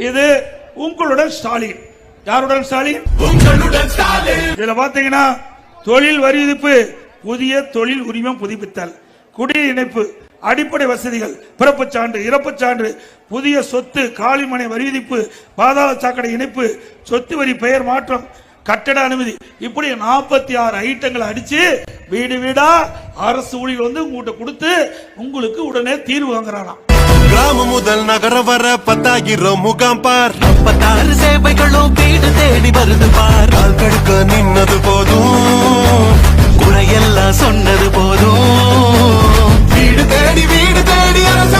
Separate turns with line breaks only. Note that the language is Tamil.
இது உங்களுடன் ஸ்டாலின். யாருடன் ஸ்டாலின்? இதுல பாத்தீங்கன்னா தொழில் வரி விதிப்பு, புதிய தொழில் உரிமம் புதுப்பித்தல், குடிநீர் இணைப்பு, அடிப்படை வசதிகள், பிறப்புச் சான்று, இறப்புச் சான்று, புதிய சொத்து, காலிமனை வரி விதிப்பு, பாதாள சாக்கடை இணைப்பு, சொத்து வரி பெயர் மாற்றம், கட்டட அனுமதி, இப்படி 46 ஐட்டங்களை அடிச்சு வீடு வீடா அரசு ஊழியர் வந்து உங்ககிட்ட கொடுத்து உங்களுக்கு உடனே தீர்வு வாங்குறானாம்.
கிராமம் முதல் நகர வர 10,000 முகாம் பார்,
46 சேவைகளும் வீடு தேடி வருது பார்.
கால் கடுக்க நின்னது போதும்,
குறையெல்லாம் சொன்னது போதும்.
வீடு தேடி அரச